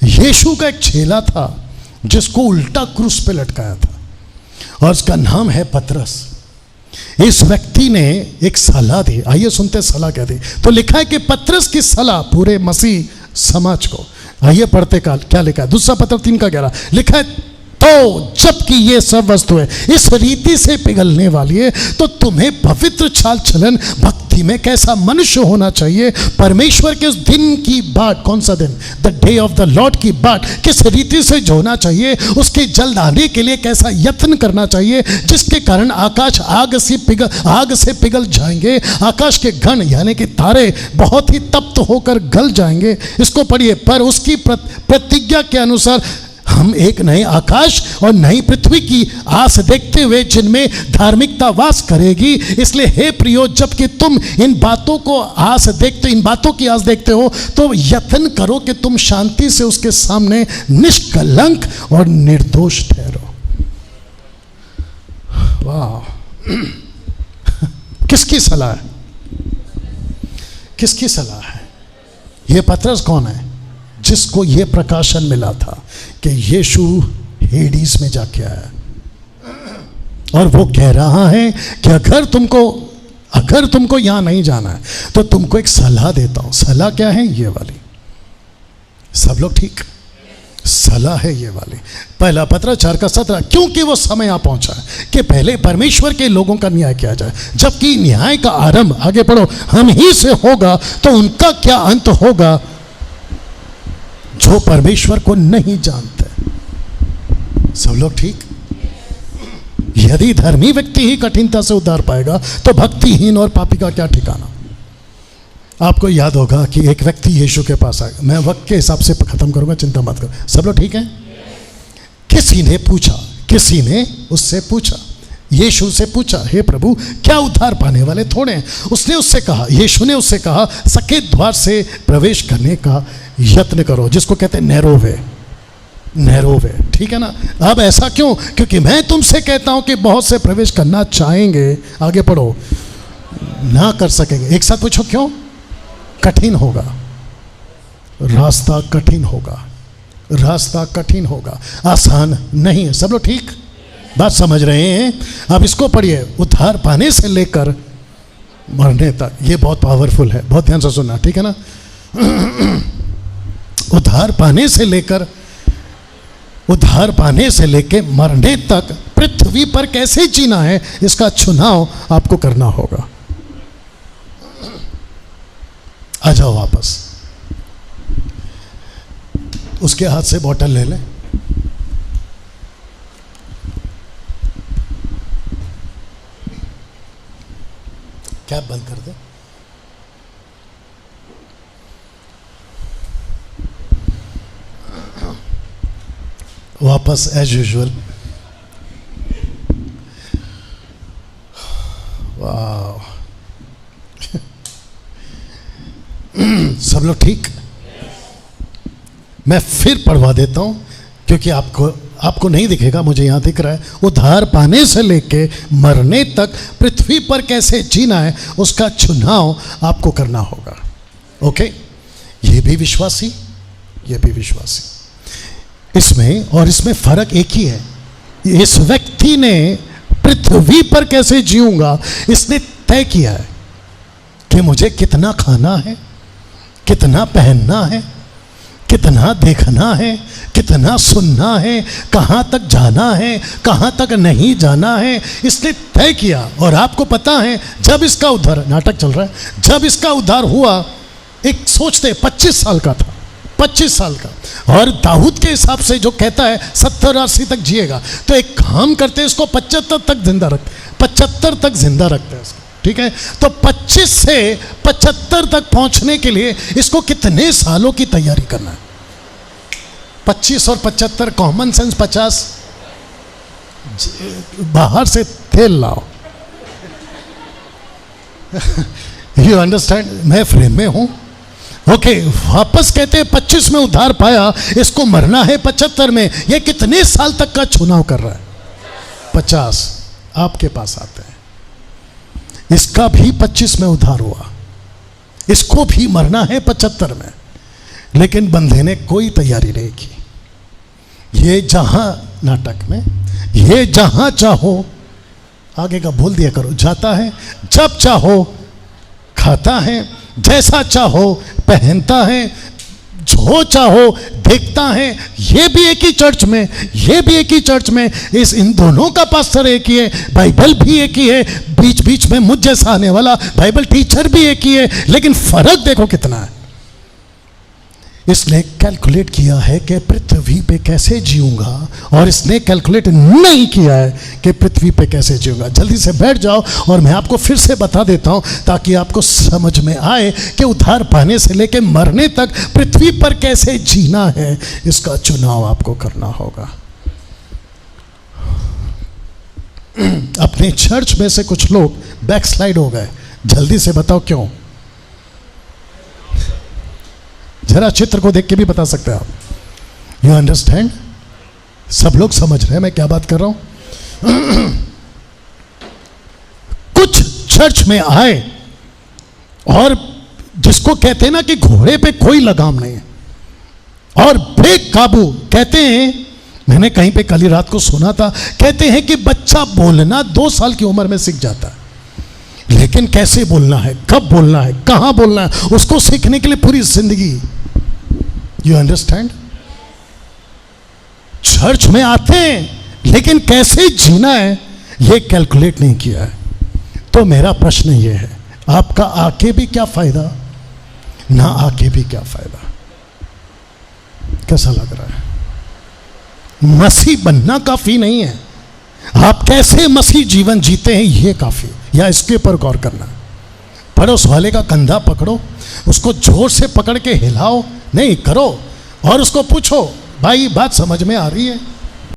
यीशु का एक चेला था जिसको उल्टा क्रूस पे लटकाया था, और उसका नाम है पतरस। इस व्यक्ति ने एक सलाह दी, आइए सुनते सलाह क्या दी। तो लिखा है कि पतरस की सलाह पूरे मसीह समाज को, आइए पढ़ते काल क्या लिखा है। दूसरा पत्र 3:11 लिखा है, तो जबकि ये सब वस्तुएं इस रीति से पिघलने वाली है, तो तुम्हें पवित्र चाल चलन भक्ति में कैसा मनुष्य होना चाहिए, परमेश्वर के उस दिन की बाट, कौन सा दिन, the day of the Lord की बाट किस रीति से होना चाहिए, उसके जल्द आने के लिए कैसा यत्न करना चाहिए, जिसके कारण आकाश आग से पिघल जाएंगे, आकाश के गण यानी कि तारे बहुत ही तप्त होकर गल जाएंगे। इसको पढ़िए, पर उसकी प्रतिज्ञा के अनुसार हम एक नए आकाश और नई पृथ्वी की आस देखते हुए जिनमें धार्मिकता वास करेगी। इसलिए हे प्रियो, जबकि तुम इन बातों की आस देखते हो, तो यत्न करो कि तुम शांति से उसके सामने निष्कलंक और निर्दोष ठहरो। वाह, किसकी सलाह है? किसकी सलाह है? ये पतरस कौन है? जिसको ये प्रकाशन मिला था कि यीशु हेडीज में जाके आया, और वो कह रहा है कि अगर तुमको यहां नहीं जाना है तो तुमको एक सलाह देता हूं। सलाह क्या है? ये वाली। सब लोग ठीक? सलाह है ये वाली। पहला पत्र 4:17, क्योंकि वो समय आ पहुंचा है कि पहले परमेश्वर के लोगों का न्याय किया जाए, जबकि न्याय का आरंभ, आगे पढ़ो, हम ही से होगा, तो उनका क्या अंत होगा जो परमेश्वर को नहीं जानते। सब लोग ठीक? यदि धर्मी व्यक्ति ही कठिनता से उद्धार पाएगा, तो भक्तिहीन और पापी का क्या ठिकाना। आपको याद होगा कि एक व्यक्ति यीशु के पास आया, मैं वक्त के हिसाब से खत्म करूंगा, चिंता मत करो। सब लोग ठीक है? किसी ने उससे पूछा, यीशु से पूछा, हे प्रभु, क्या उद्धार पाने वाले थोड़े हैं? यीशु ने उससे कहा, सके द्वार से प्रवेश करने का यत्न करो, जिसको कहते हैं नैरो वे। ठीक है ना? अब ऐसा क्यों? क्योंकि मैं तुमसे कहता हूं कि बहुत से प्रवेश करना चाहेंगे, आगे पढ़ो, ना कर सकेंगे। एक साथ पूछो, क्यों? कठिन होगा, रास्ता कठिन होगा, आसान नहीं है। सब लोग ठीक? बात समझ रहे हैं? अब इसको पढ़िए, उद्धार पाने से लेकर मरने तक। ये बहुत पावरफुल है, बहुत ध्यान से सुनना, ठीक है ना? उद्धार पाने से लेकर मरने तक पृथ्वी पर कैसे जीना है, इसका चुनाव आपको करना होगा। आ जाओ वापस, उसके हाथ से बोतल ले ले। कैप बंद कर दे। वापस एज यूजुअल। वाह, सब लोग ठीक? मैं फिर पढ़वा देता हूं, क्योंकि आपको नहीं दिखेगा, मुझे यहां दिख रहा है। उद्धार पाने से लेके मरने तक पृथ्वी पर कैसे जीना है, उसका चुनाव आपको करना होगा। ओके? ये भी विश्वासी। इसमें फर्क एक ही है। इस व्यक्ति ने पृथ्वी पर कैसे जीऊंगा, इसने तय किया है कि मुझे कितना खाना है, कितना पहनना है, कितना देखना है, कितना सुनना है, कहाँ तक जाना है, कहाँ तक नहीं जाना है, इसने तय किया। और आपको पता है, जब इसका उद्धार, नाटक चल रहा है, जब इसका उद्धार हुआ, एक सोचते 25 साल का था, 25 साल का, और दाऊद के हिसाब से जो कहता है 70-80 तक जिएगा, तो एक काम करते हैं, इसको 75 तक जिंदा रखते हैं इसको। ठीक है? तो 25 से 75 तक पहुंचने के लिए इसको कितने सालों की तैयारी करना है? 25 और 75, कॉमन सेंस 50, बाहर से तेल लाओ। You understand? मैं फ्रेम में हूं। ओके, वापस कहते हैं 25 में उद्धार पाया, इसको मरना है 75 में। ये कितने साल तक का चुनाव कर रहा है? 50। आपके पास आते हैं, इसका भी 25 में उद्धार हुआ, इसको भी मरना है 75 में, लेकिन बंधे ने कोई तैयारी नहीं की। ये जहां नाटक में ये जहां चाहो, आगे का बोल दिया करो, जाता है, जब चाहो खाता है, जैसा चाहो पहनता है, जो चाहो देखता है। ये भी एक ही चर्च में, ये भी एक ही चर्च में, इन दोनों का पास्टर एक ही है, बाइबल भी एक ही है, बीच बीच में मुझ जैसा आने वाला बाइबल टीचर भी एक ही है, लेकिन फर्क देखो कितना है। इसने कैलकुलेट किया है कि पृथ्वी पे कैसे जीऊंगा, और इसने कैलकुलेट नहीं किया है कि पृथ्वी पे कैसे जीऊंगा। जल्दी से बैठ जाओ और मैं आपको फिर से बता देता हूं, ताकि आपको समझ में आए कि उद्धार पाने से लेकर मरने तक पृथ्वी पर कैसे जीना है। इसका चुनाव आपको करना होगा। अपने चर्च में से कुछ लोग बैकस्लाइड हो गए। जल्दी से बताओ क्यों? जरा चित्र को देख के भी बता सकते हैं आप। You understand? सब लोग समझ रहे हैं मैं क्या बात कर रहा हूं? कुछ चर्च में आए और जिसको कहते हैं ना कि घोड़े पे कोई लगाम नहीं है और बेकाबू, कहते हैं, मैंने कहीं पे कल ही रात को सुना था, कहते हैं कि बच्चा बोलना 2 साल की उम्र में सीख जाता है, लेकिन कैसे बोलना है, कब बोलना है, कहां बोलना है, उसको सीखने के लिए पूरी जिंदगी। You understand? चर्च में आते हैं लेकिन कैसे जीना है ये कैलकुलेट नहीं किया है। तो मेरा प्रश्न ये है, आपका आके भी क्या फायदा, ना आके भी क्या फायदा। कैसा लग रहा है? मसीह बनना काफी नहीं है, आप कैसे मसीह जीवन जीते हैं ये काफी, या इसके ऊपर गौर करना। पड़ोस वाले का कंधा पकड़ो, उसको जोर से पकड़ के हिलाओ नहीं करो, और उसको पूछो, भाई बात समझ में आ रही है?